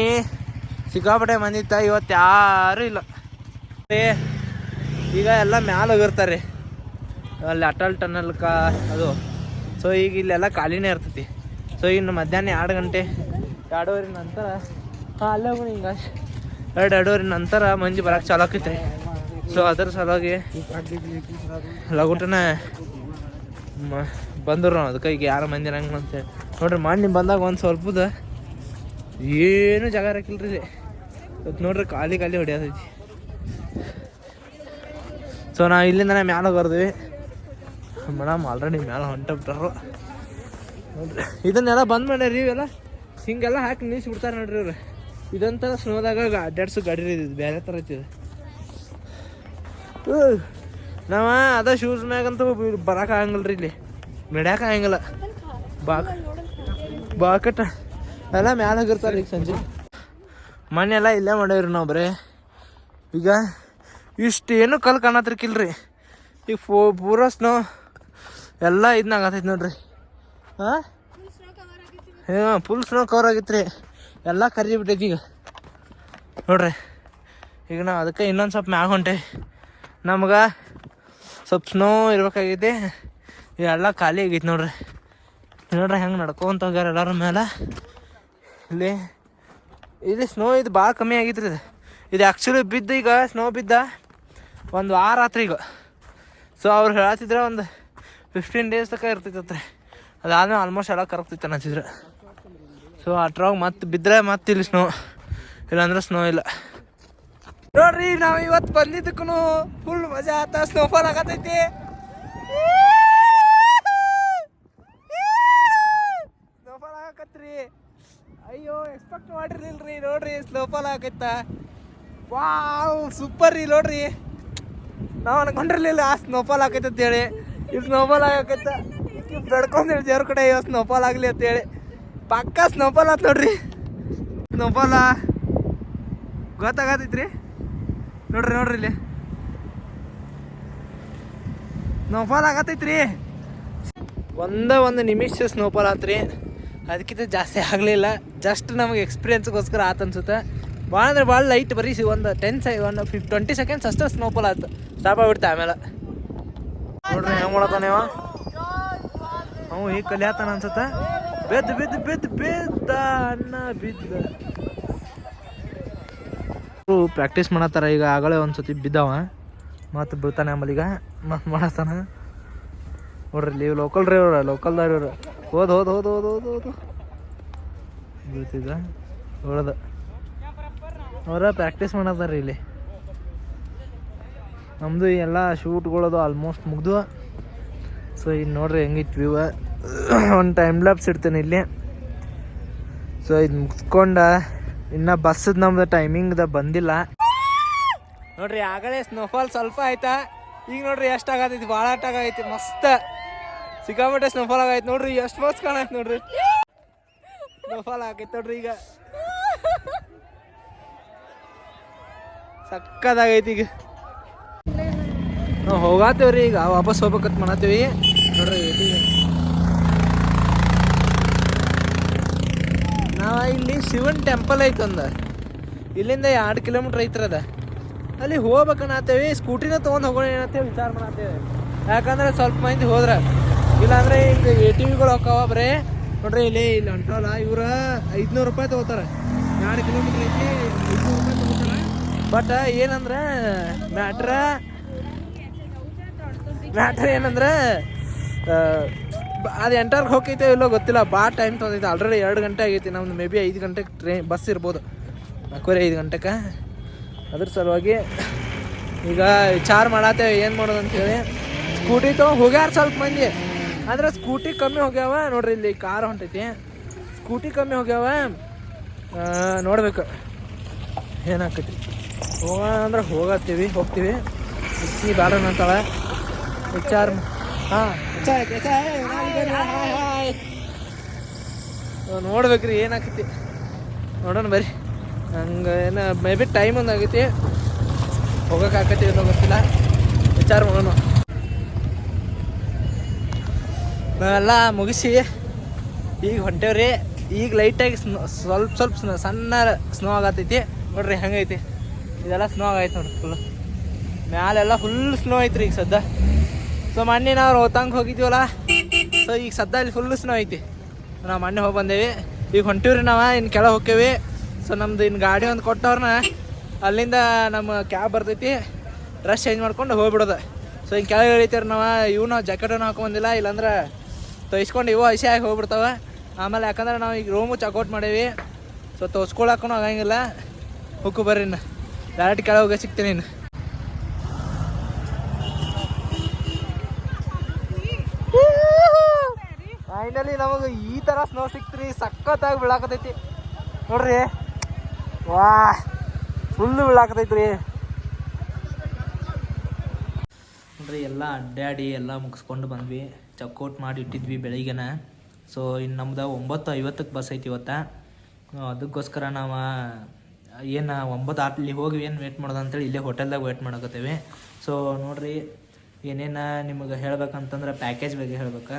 ಸಿಕ್ಕಾಪಟ್ಟೆ ಮಂದಿತ್ತ, ಇವತ್ತು ಯಾರೂ ಇಲ್ಲ. ಈಗ ಎಲ್ಲ ಮ್ಯಾಲೆ ಹೋಗಿರ್ತಾರೆ ಅಲ್ಲಿ ಅಟಲ್ ಟನಲ್ಕ ಅದು. ಸೊ ಈಗ ಇಲ್ಲೆಲ್ಲ ಖಾಲಿನೇ ಇರ್ತೈತಿ. ಸೊ ಇನ್ನು ಮಧ್ಯಾಹ್ನ 2 ಗಂಟೆ 2:15 ನಂತರ ಅಲ್ಲೇ ಹೋಗೋಣ. ಹಿಂಗೆ 2:30 ನಂತರ ಮಂಜು ಬರೋಕ್ಕೆ ಚಾಲು ಆಕೈತೆ ರೀ. ಸೊ ಅದ್ರ ಸಲುವಾಗಿ ಲಗುಟನ ಬಂದರು ನಾವು. ಅದಕ್ಕೆ ಈಗ ಯಾರು ಮಂದಿ ಇರಂಗಿಲ್ಲ ಅಂತೇಳಿ ನೋಡ್ರಿ. ಮಾಡಿ ಬಂದಾಗ ಒಂದು ಸ್ವಲ್ಪದ ಏನು ಜಾಗ ಇರಕ್ಕಿಲ್ಲ ರೀ. ಇವತ್ತು ನೋಡ್ರಿ ಖಾಲಿ ಹೊಡಿಯೋದೈತಿ. ಸೊ ನಾವು ಇಲ್ಲಿಂದನೇ ಮ್ಯಾಲೆ ಬರ್ದ್ವಿ. ಮೇಡಮ್ ಆಲ್ರೆಡಿ ಮ್ಯಾಲೆ ಹೊಂಟೋಗ್ಬಿಟ್ರು ನೋಡ್ರಿ. ಇದನ್ನೆಲ್ಲ ಬಂದ್ ಮಾಡ್ಯಾರ ಇವೆಲ್ಲ. ಹಿಂಗೆಲ್ಲ ಹಾಕಿ ನಿಲ್ಲಿಸ್ಬಿಡ್ತಾರೆ ನೋಡ್ರಿ ಇವ್ರು. ಇದೊಂಥರ ಸ್ನೋದಾಗ ಅಡ್ಡಾಡ್ಸೋ ಗಾಡಿ ಇದು ಬೇರೆ ಥರ ಐತಿದೆ. ನಾವು ಅದ ಶೂಸ್ ಮ್ಯಾಗಂತೂ ಬರೋಕೆ ಆಗಂಗಿಲ್ಲ ರೀ. ಇಲ್ಲಿ ನಡ್ಯಾಕೆ ಆಗಂಗಿಲ್ಲ. ಬಾಕಟ ಎಲ್ಲ ಮ್ಯಾಲೆ ಹೋಗಿರ್ತಾರೆ ಈಗ ಸಂಜೆ. ಮೊನ್ನೆಲ್ಲ ಇಲ್ಲೇ ಮಾಡೇವ್ರಿ ನಾವು. ಬರೀ ಈಗ ಇಷ್ಟೇನು ಕಲ್ಲು ಕಾಣತ್ತಿರ್ಕಿಲ್ರಿ. ಈಗ ಪೂರ ಸ್ನೋ ಎಲ್ಲ ಇದನ್ನಾಗತೈತಿ ನೋಡ್ರಿ. ಹಾಂ ಫುಲ್ ಸ್ನೋ ಕವರ್ ಆಗಿತ್ತು ರೀ. ಎಲ್ಲ ಕರಗಿ ಬಿಟ್ಟೈತಿ ಈಗ ನೋಡ್ರಿ. ಈಗ ನಾವು ಅದಕ್ಕೆ ಇನ್ನೊಂದು ಸ್ವಲ್ಪ ಮ್ಯಾಗ ಹೊಂಟೆ. ನಮ್ಗೆ ಸ್ವಲ್ಪ ಸ್ನೋ ಇರ್ಬೇಕಾಗೈತಿ. ಎಲ್ಲ ಖಾಲಿ ಆಗೈತಿ ನೋಡ್ರಿ. ಹೆಂಗೆ ನಡ್ಕೊಂತ ಹೋಗ್ಯಾರ ಎಲ್ಲರ ಮೇಲೆ. ಇಲ್ಲಿ ಸ್ನೋ ಇದು ಭಾಳ ಕಮ್ಮಿ ಆಗೈತಿ ರೀ. ಇದು ಆ್ಯಕ್ಚುಲಿ ಬಿದ್ದು ಈಗ ಸ್ನೋ ಬಿದ್ದ ಒಂದು ವಾರ ಆತ್ರಿ ಈಗ. ಸೊ ಅವ್ರು ಹೇಳತ್ತಿದ್ರೆ ಒಂದು 15 days ತನಕ ಇರ್ತೈತೆ ರೀ. ಅದಾದ್ಮೇಲೆ ಆಲ್ಮೋಸ್ಟ್ ಎಲ್ಲ ಕರಗ್ತೈತೆ ಅನ್ನತ್ತಿದ್ರು. ಸೊ ಅಟ್ರಾಗ ಮತ್ತೆ ಬಿದ್ದರೆ ಮತ್ತೆ ಇಲ್ಲಿ ಸ್ನೋ, ಇಲ್ಲಾಂದ್ರೆ ಸ್ನೋ ಇಲ್ಲ ನೋಡ್ರಿ. ನಾವು ಇವತ್ತು ಬಂದಿದ್ದಕ್ಕೂ ಫುಲ್ ಮಜಾ ಆತ. ಸ್ನೋಫಾಲ್ ಆಗತೈತಿ. ಸ್ನೋಫಾಲ್ ಆಗಕತ್ರಿ. ಅಯ್ಯೋ ಎಕ್ಸ್ಪೆಕ್ಟ್ ಮಾಡಿರ್ಲಿಲ್ರಿ. ನೋಡ್ರಿ ಸ್ನೋಫಾಲ್ ಆಗೈತ. ವಾವ್ ಸೂಪರ್ ರೀ. ನೋಡ್ರಿ ನಾವು ಅನ್ಕೊಂಡಿರ್ಲಿಲ್ಲ ಆ ಸ್ನೋಫಾಲ್ ಆಗೈತೆ ಅಂತೇಳಿ. ಇದು ಸ್ನೋಫಾಲ್ ಆಗೈತ. ನಡ್ಕೊಂಡೇಳಿ ದೇವ್ರ ಕಡೆ ಸ್ನೋಫಾಲ್ ಆಗಲಿ ಅಂತೇಳಿ. ಪಕ್ಕ ಸ್ನೋಫಾಲ್ ಆತ್ ನೋಡ್ರಿ. ಸ್ನೋಫಾಲ ಗೊತ್ತಾಗತೈತ್ರಿ. ನೋಡ್ರಿ ಇಲ್ಲಿ ಸ್ನೋಫಾಲ್ ಆಗತೈತ್ರಿ. ಒಂದು ನಿಮಿಷ ಸ್ನೋಫಾಲ್ ಆತ್ರಿ. ಅದಕ್ಕಿಂತ ಜಾಸ್ತಿ ಆಗಲಿಲ್ಲ. ಜಸ್ಟ್ ನಮಗೆ ಎಕ್ಸ್ಪೀರಿಯನ್ಸ್ಗೋಸ್ಕರ ಆತ ಅನ್ಸುತ್ತೆ. ಭಾಳ ಅಂದ್ರೆ ಭಾಳ ಲೈಟ್ ಬರೀ ಒಂದು 20 seconds ಅಷ್ಟೇ ಸ್ನೋಫಾಲ್ ಆಯ್ತು. ಸ್ಟಾಪ್ ಆಗ್ಬಿಡ್ತೆ ಆಮೇಲೆ. ನೋಡ್ರಿ ಹೆಂಗೆ ಮಾಡತ್ತಾನೆ ಅವ. ಈಗ ಕಲಿಯಾತಾನ ಅನ್ಸುತ್ತೆ. ಬೆದ್ದ ಅಣ್ಣ ಬಿದ್ದ. ಪ್ರಾಕ್ಟೀಸ್ ಮಾಡತ್ತಾರ ಈಗ. ಆಗಲೇ ಒಂದ್ಸತಿ ಬಿದ್ದಾವ ಮತ್ತೆ ಬೀಳ್ತಾನೆ. ಆಮೇಲೆ ಈಗ ಮತ್ತೆ ಮಾಡತ್ತಾನ ನೋಡ್ರಿ. ಇಲ್ಲಿ ಲೋಕಲ್ ರೀ ಅವ್ರ, ಲೋಕಲ್ದವ್ರು ಇವ್ರು. ಹೋದ್ ಬೀಳ್ತಿದ್ದ ಹೊಡೆದ. ಅವರ ಪ್ರಾಕ್ಟೀಸ್ ಮಾಡತ್ತಾರ ಇಲ್ಲಿ. ನಮ್ಮದು ಎಲ್ಲ ಶೂಟ್ಗಳದು ಆಲ್ಮೋಸ್ಟ್ ಮುಗ್ದು. ಸೊ ಇಲ್ಲಿ ನೋಡ್ರಿ ಹೆಂಗಿತ್ತು ವ್ಯೂ. ಒಂದು ಟೈಮ್ ಲ್ಯಾಪ್ಸ್ ಇಡ್ತೇನೆ ಇಲ್ಲಿ. ಸೊ ಇದು ಮುಗಿಸ್ಕೊಂಡ ಇನ್ನು ಬಸ್ಸದು ನಮ್ದು ಟೈಮಿಂಗ್ದ ಬಂದಿಲ್ಲ ನೋಡ್ರಿ. ಆಗಲೇ ಸ್ನೋಫಾಲ್ ಸ್ವಲ್ಪ ಆಯ್ತಾ. ಈಗ ನೋಡ್ರಿ ಎಷ್ಟು ಆಗತೈತಿ. ಭಾಳ ಆಗೈತಿ. ಮಸ್ತ್ ಸಿಕ್ಕಾಪಟ್ಟೆ ಸ್ನೋಫಾಲ್ ಆಗೈತಿ ನೋಡ್ರಿ. ಎಷ್ಟು ಮಸ್ತ್ ಕಾಣೈತಿ ನೋಡ್ರಿ. ಸ್ನೋಫಾಲ್ ಆಗೈತಿ ನೋಡ್ರಿ. ಈಗ ಸಕ್ಕದಾಗೈತಿ. ಈಗ ನಾವು ಹೋಗಾತೇವ್ರಿ. ಈಗ ವಾಪಸ್ ಹೋಗ್ಬೇಕಂತ ಮಾಡತ್ತೀವಿ ನೋಡ್ರಿ. ನಾವು ಇಲ್ಲಿ ಶಿವನ್ ಟೆಂಪಲ್ ಐತೆ ಒಂದು. ಇಲ್ಲಿಂದ 2 kilometer ಐತ್ರದ. ಅಲ್ಲಿ ಹೋಗ್ಬೇಕನ್ನತ್ತೇವಿ. ಸ್ಕೂಟಿನ ತೊಗೊಂಡು ಹೋಗೋಣ ಏನತ್ತೇವೆ ವಿಚಾರ ಮಾಡತ್ತೇವೆ. ಯಾಕಂದ್ರೆ ಸ್ವಲ್ಪ ಮಂದಿ ಹೋದ್ರೆ, ಇಲ್ಲಾಂದ್ರೆ ಈಗ ATVಗಳು ಹೋಗ್ತಾವ ಬರೀ. ನೋಡ್ರಿ ಇಲ್ಲಿ ಹೊಂಟಲ್ಲ ಇವ್ರು 500 ರೂಪಾಯಿ ತೊಗೋತಾರೆ. 2 kilometer ಐತಿ 500 ರೂಪಾಯಿ ತೊಗೋತಾರೆ. ಬಟ್ ಏನಂದ್ರೆ ಮ್ಯಾಟ್ರ್ ಏನಂದ್ರೆ ಅದು ಎಂಟರ್ಗೆ ಹೋಗೈತೆ ಇಲ್ಲೋ ಗೊತ್ತಿಲ್ಲ. ಭಾಳ ಟೈಮ್ ತೊಗೊಂಡೈತೆ. ಆಲ್ರೆಡಿ 2 ಗಂಟೆ ಆಗೈತಿ. ನಮ್ದು ಮೇ ಬಿ 5 ಗಂಟೆಗೆ ಬಸ್ ಇರ್ಬೋದು. 4:45 ಗಂಟೆಗೆ. ಅದ್ರ ಸಲುವಾಗಿ ಈಗ ವಿಚಾರ ಮಾಡತ್ತೇವೆ ಏನು ಮಾಡೋದು ಅಂತೇಳಿ. ಸ್ಕೂಟಿ ತೊಗೊಂಡು ಹೋಗ್ಯಾರ ಸ್ವಲ್ಪ ಮಂದಿ. ಆದರೆ ಸ್ಕೂಟಿ ಕಮ್ಮಿ ಹೋಗ್ಯಾವ ನೋಡ್ರಿ. ಇಲ್ಲಿ ಕಾರ್ ಹೊಂಟೈತಿ. ಸ್ಕೂಟಿ ಕಮ್ಮಿ ಹೋಗ್ಯಾವ. ನೋಡ್ಬೇಕು ಏನಾಕೈತಿ. ಹೋಗೋಣ ಅಂದ್ರೆ ಹೋಗ್ತೀವಿ. ಇಕ್ಕಿ ಬೇಡ ಅಂತಾಳೆ ವಿಚಾರ. ಹಾಂ ನೋಡ್ಬೇಕ್ರಿ ಏನಾಕೈತಿ. ನೋಡೋಣ ಬರ್ರಿ. ಹಂಗೆ ಏನು ಮೇ ಬಿ ಟೈಮ್ ಒಂದು ಆಗೈತಿ. ಹೋಗೋಕ್ಕಾಕೈತಿ ಏನೋ ಗೊತ್ತಿಲ್ಲ. ವಿಚಾರ ಮಾಡೋಣ. ನಾವೆಲ್ಲ ಮುಗಿಸಿ ಈಗ ಹೊಂಟೇವ್ರಿ. ಈಗ ಲೈಟಾಗಿ ಸ್ವಲ್ಪ ಸಣ್ಣ ಸ್ನೋ ಆಗತೈತಿ ನೋಡ್ರಿ. ಹೆಂಗೈತಿ ಇದೆಲ್ಲ ಸ್ನೋ ಆಗೈತೆ ನೋಡ್ರಿ. ಫುಲ್ ಮ್ಯಾಲೆಲ್ಲ ಫುಲ್ ಸ್ನೋ ಐತ್ರಿ ಈಗ ಸದ್ದ. ಸೊ ಮೊನ್ನೆ ನಾವು ರೋಹತಾಂಗ್ ಹೋಗಿದ್ದೀವಲ್ಲ. ಸೊ ಈಗ ಸದ್ದ ಇಲ್ಲಿ ಫುಲ್ ಸ್ನೋ ಐತಿ. ನಾವು ಮೊನ್ನೆ ಹೋಗಿ ಬಂದೇವಿ. ಈಗ ಹೊಂಟಿವ್ರಿ ನಾವು. ಇನ್ನು ಕೆಳಗೆ ಹೋಗ್ತೇವಿ. ಸೊ ನಮ್ದು ಇನ್ನು ಗಾಡಿ ಒಂದು ಕೊಟ್ಟವ್ರನ್ನ ಅಲ್ಲಿಂದ ನಮ್ಮ ಕ್ಯಾಬ್ ಬರ್ತೈತಿ. ಡ್ರೆಸ್ ಚೇಂಜ್ ಮಾಡ್ಕೊಂಡು ಹೋಗ್ಬಿಡೋದು. ಸೊ ಹಿಂಗೆ ಕೆಳಗೆ ಇಳಿತೀರಿ ನಾವು ಜಾಕೆಟನ್ನು ಹಾಕೊಂಬಂದಿಲ್ಲ. ಇಲ್ಲಾಂದ್ರೆ ತೊಯ್ಸ್ಕೊಂಡು ಹಸಿ ಆಗಿ ಹೋಗ್ಬಿಡ್ತಾವೆ ಆಮೇಲೆ. ಯಾಕಂದ್ರೆ ನಾವು ಈಗ ರೂಮು ಚೆಕ್ಔಟ್ ಮಾಡೇವಿ. ಸೊ ತೋರ್ಸ್ಕೊಳಕ್ಕೂ ಆಗಂಗಿಲ್ಲ. ಹೋಗು ಬರ್ರಿ. ಇನ್ನು ಡೈರೆಕ್ಟ್ ಕೆಳಗೆ ಹೋಗಿ ಸಿಗ್ತೀನಿ. ಇನ್ನು ಫೈನಲಿ ನಮಗೆ ಈ ಥರ ಸ್ನೋ ಸಿಕ್ತ್ರಿ. ಸಖತ್ತಾಗಿ ಬೀಳಾಕತೈತಿ ನೋಡ್ರಿ. ವಾ ಫುಲ್ಲು ಬೀಳಾಕತೈತ್ರಿ ನೋಡ್ರಿ. ಎಲ್ಲ ಅಡ್ಡಾಡಿ ಎಲ್ಲ ಮುಗಿಸ್ಕೊಂಡು ಬಂದ್ವಿ. ಚೆಕ್ಔಟ್ ಮಾಡಿ ಇಟ್ಟಿದ್ವಿ ಬೆಳಿಗ್ಗೆನ. ಸೊ ಇನ್ನು ನಮ್ದು 9:50ಕ್ಕೆ ಬಸ್ ಐತಿ ಇವತ್ತು. ಅದಕ್ಕೋಸ್ಕರ ನಾವು ಏನು 9 ಅಲ್ಲಿ ಹೋಗಿ ಏನು ವೇಟ್ ಮಾಡೋದು ಅಂತೇಳಿ ಇಲ್ಲೇ ಹೋಟೆಲ್ದಾಗ ವೇಟ್ ಮಾಡಕತ್ತೇವೆ. ಸೊ ನೋಡಿರಿ ಏನೇನು ನಿಮಗೆ ಹೇಳ್ಬೇಕಂತಂದ್ರೆ ಪ್ಯಾಕೇಜ್ ಬಗ್ಗೆ ಹೇಳ್ಬೇಕು.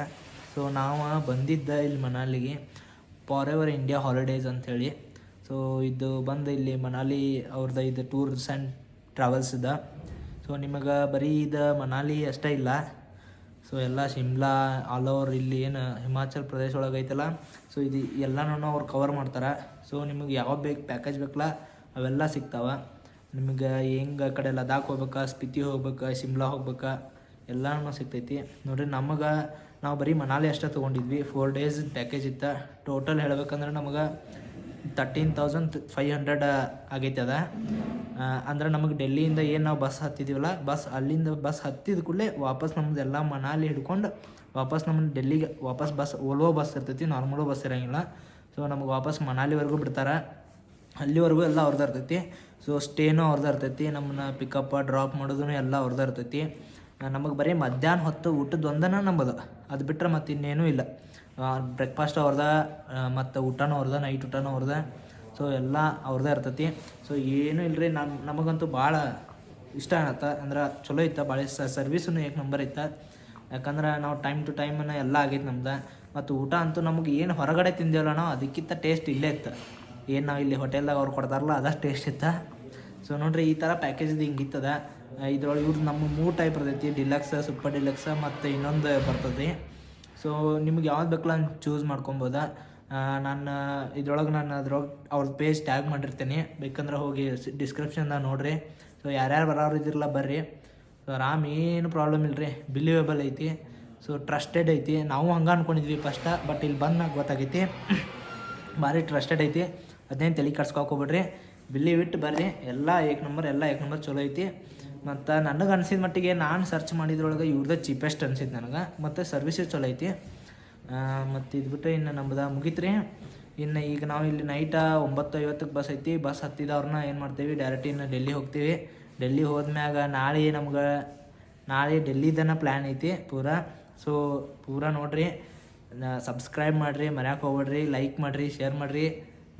ಸೊ ನಾವು ಬಂದಿದ್ದ ಇಲ್ಲಿ ಮನಾಲಿಗೆ ಫಾರ್ ಎವರ್ ಇಂಡಿಯಾ ಹಾಲಿಡೇಸ್ ಅಂಥೇಳಿ. ಸೊ ಇದು ಬಂದು ಇಲ್ಲಿ ಮನಾಲಿ ಅವ್ರದ್ದು ಇದು ಟೂರ್ಸ್ ಆ್ಯಂಡ್ ಟ್ರಾವೆಲ್ಸ್ ಇದೆ. ಸೊ ನಿಮಗೆ ಬರೀ ಇದು ಮನಾಲಿ ಅಷ್ಟೇ ಇಲ್ಲ, ಸೊ ಎಲ್ಲ ಶಿಮ್ಲಾ ಆಲ್ ಓವರ್ ಇಲ್ಲಿ ಏನು ಹಿಮಾಚಲ್ ಪ್ರದೇಶ ಒಳಗೆ ಐತಲ್ಲ, ಸೊ ಇದು ಎಲ್ಲನೂ ಅವ್ರು ಕವರ್ ಮಾಡ್ತಾರೆ. ಸೊ ನಿಮಗೆ ಯಾವ ಬೇಕು ಪ್ಯಾಕೇಜ್ ಬೇಕಲ್ಲ ಅವೆಲ್ಲ ಸಿಗ್ತಾವೆ ನಿಮಗೆ. ಹೆಂಗೆ ಆ ಕಡೆ ಲದಾಖ್ ಹೋಗ್ಬೇಕಾ, ಸ್ಪಿತಿ ಹೋಗ್ಬೇಕಾ, ಶಿಮ್ಲಾ ಹೋಗ್ಬೇಕಾ, ಎಲ್ಲನೂ ಸಿಗ್ತೈತಿ ನೋಡಿರಿ. ನಮಗೆ ನಾವು ಬರೀ ಮನಾಲಿ ಅಷ್ಟೇ ತೊಗೊಂಡಿದ್ವಿ. 4 days ಪ್ಯಾಕೇಜ್ ಇತ್ತು. ಟೋಟಲ್ ಹೇಳ್ಬೇಕಂದ್ರೆ ನಮಗೆ 13,500 ಆಗೈತೆ ಅದ. ಅಂದ್ರೆ ನಮಗೆ ಡೆಲ್ಲಿಯಿಂದ ಏನು ನಾವು ಬಸ್ ಹತ್ತಿದ್ದೀವಲ್ಲ, ಅಲ್ಲಿಂದ ಬಸ್ ಹತ್ತಿದ ಕೂಡಲೇ ವಾಪಸ್ ನಮ್ದು ಎಲ್ಲ ಮನಾಲಿ ಹಿಡ್ಕೊಂಡು ವಾಪಸ್ ನಮ್ಮನ್ನು ಡೆಲ್ಲಿಗೆ ವಾಪಸ್ ಬಸ್ ಓಲ್ವೋ ಬಸ್ ಇರ್ತೈತಿ, ನಾರ್ಮಲು ಬಸ್ ಇರೋಂಗಿಲ್ಲ. ಸೊ ನಮಗೆ ವಾಪಸ್ ಮನಾಲಿವರೆಗೂ ಬಿಡ್ತಾರೆ. ಅಲ್ಲಿವರೆಗೂ ಎಲ್ಲ ಅವ್ರದ್ದು ಇರ್ತೈತಿ. ಸೊ ಸ್ಟೇನೂ ಅವ್ರದ್ದು ಇರ್ತೈತಿ, ನಮ್ಮನ್ನ ಪಿಕಪ್ ಡ್ರಾಪ್ ಮಾಡೋದು ಎಲ್ಲ ಅವ್ರದ್ದು ಇರ್ತೈತಿ. ನಮಗೆ ಬರೀ ಮಧ್ಯಾಹ್ನ ಹೊತ್ತು ಊಟದ ಒಂದನ ನಂಬೋದು, ಅದು ಬಿಟ್ಟರೆ ಮತ್ತು ಇನ್ನೇನೂ ಇಲ್ಲ. ಬ್ರೇಕ್ಫಾಸ್ಟ್ ಅವ್ರದ, ಮತ್ತು ಊಟನೂ ಅವ್ರದ, ನೈಟ್ ಊಟನೂ ಅವ್ರದ. ಸೊ ಎಲ್ಲ ಅವ್ರದ್ದೇ ಇರ್ತೈತಿ. ಸೊ ಏನೂ ಇಲ್ಲರಿ, ನಮಗಂತೂ ಭಾಳ ಇಷ್ಟ ಆಗತ್ತೆ. ಅಂದ್ರೆ ಚಲೋ ಇತ್ತು, ಭಾಳ ಸರ್ವಿಸೂ ಏಕ್ ನಂಬರ್ ಇತ್ತು. ಯಾಕಂದ್ರೆ ನಾವು ಟೈಮ್ ಟು ಟೈಮನ್ನು ಎಲ್ಲ ಆಗೈತೆ ನಮ್ದು. ಮತ್ತು ಊಟ ಅಂತೂ ನಮಗೆ ಏನು ಹೊರಗಡೆ ತಿಂದೇವಲ್ಲ ನಾವು, ಅದಕ್ಕಿಂತ ಟೇಸ್ಟ್ ಇಲ್ಲೇ ಇತ್ತು. ಏನು ನಾವು ಇಲ್ಲಿ ಹೋಟೆಲ್ದಾಗ ಅವ್ರು ಕೊಡ್ತಾರಲ್ಲ ಅದಷ್ಟು ಟೇಸ್ಟ್ ಇತ್ತು. ಸೊ ನೋಡಿರಿ ಈ ಥರ ಪ್ಯಾಕೇಜ್ದು ಹಿಂಗಿತ್ತದ. ಇದ್ರೊಳಗೆ ಇವ್ರು ನಮ್ಮ 3 ಟೈಪ್ ಇರ್ತೈತಿ, ಡಿಲಕ್ಸ್, ಸೂಪರ್ ಡಿಲಕ್ಸ್ ಮತ್ತು ಇನ್ನೊಂದು ಬರ್ತದೆ. ಸೊ ನಿಮ್ಗೆ ಯಾವ್ದು ಬೇಕಲ್ಲ ಚೂಸ್ ಮಾಡ್ಕೊಬೋದ. ನಾನು ಅದ್ರೊಳಗೆ ಅವ್ರದ್ದು ಪೇಜ್ ಟ್ಯಾಗ್ ಮಾಡಿರ್ತೀನಿ, ಬೇಕಂದ್ರೆ ಹೋಗಿ ಡಿಸ್ಕ್ರಿಪ್ಷನ್ದಾಗ ನೋಡಿರಿ. ಸೊ ಯಾರ್ಯಾರು ಬರೋರು ಇದ್ದಿರಲ್ಲ ಬರ್ರಿ. ಸೊ ಆರಾಮ್ ಏನು ಪ್ರಾಬ್ಲಮ್ ಇಲ್ಲರಿ, ಬಿಲೀವೇಬಲ್ ಐತಿ. ಸೊ ಟ್ರಸ್ಟೆಡ್ ಐತಿ. ನಾವು ಹಂಗೆ ಅಂದ್ಕೊಂಡಿದ್ವಿ ಫಸ್ಟ, ಬಟ್ ಇಲ್ಲಿ ಬಂದಾಗ ಗೊತ್ತಾಗೈತಿ ಭಾರಿ ಟ್ರಸ್ಟೆಡ್ ಐತಿ. ಅದೇನು ತಲೆ ಕೆಡ್ಸ್ಕೊಳ್ಕೊಬಿಡ್ರಿ, ಬಿಲೀವ್ ಇಟ್ಟು ಬರ್ರಿ. ಎಲ್ಲ ಏಕ್ ನಂಬರ್ ಚಲೋ ಐತಿ. ಮತ್ತು ನನಗೆ ಅನಿಸಿದ ಮಟ್ಟಿಗೆ ನಾನು ಸರ್ಚ್ ಮಾಡಿದ್ರೊಳಗೆ ಇವ್ರದ್ದು ಚೀಪೆಸ್ಟ್ ಅನ್ಸಿದ್ದು ನನಗೆ. ಮತ್ತು ಸರ್ವಿಸಸ್ ಚಲೋ ಐತಿ. ಮತ್ತು ಇದು ಬಿಟ್ಟರೆ ಇನ್ನು ನಮ್ದು ಮುಗೀತ್ರಿ. ಇನ್ನು ಈಗ ನಾವು ಇಲ್ಲಿ ನೈಟ 9:50 ಬಸ್ ಐತಿ. ಬಸ್ ಹತ್ತಿದವ್ರನ್ನ ಏನು ಮಾಡ್ತೀವಿ, ಡೈರೆಕ್ಟ್ ಇನ್ನು ಡೆಲ್ಲಿ ಹೋಗ್ತೀವಿ. ಡೆಲ್ಲಿ ಹೋದ್ಮ್ಯಾಗ ನಾಳೆ ಡೆಲ್ಲಿದನ ಪ್ಲ್ಯಾನ್ ಐತಿ ಪೂರಾ. ಸೊ ಪೂರಾ ನೋಡಿರಿ, ಸಬ್ಸ್ಕ್ರೈಬ್ ಮಾಡಿರಿ, ಮರ್ಯಾಕೆ ಹೋಗ್ಬೇಡ್ರಿ, ಲೈಕ್ ಮಾಡಿರಿ, ಶೇರ್ ಮಾಡಿರಿ.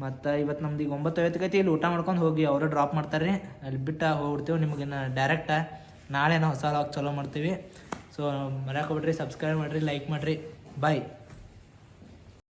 ಮತ್ತು ಇವತ್ತು ನಮ್ದು ಈಗ 9:50 ಐತಿ. ಇಲ್ಲಿ ಊಟ ಮಾಡ್ಕೊಂಡು ಹೋಗಿ ಅವರು ಡ್ರಾಪ್ ಮಾಡ್ತಾರೆ ರೀ, ಅಲ್ಲಿ ಬಿಟ್ಟು ಹೋಗ್ಬಿಡ್ತೀವಿ. ನಿಮಗಿನ್ನು ಡೈರೆಕ್ಟ ನಾಳೆ ನಾವು ಹೊಸ ಲಾಗ್ ಚಲೋ ಮಾಡ್ತೀವಿ. ಸೊ ಮರ್ಯಾಕೆ ಹೋಗ್ಬೇಡ್ರಿ, ಸಬ್ಸ್ಕ್ರೈಬ್ ಮಾಡಿರಿ, ಲೈಕ್ ಮಾಡಿರಿ. ಬಾಯ್.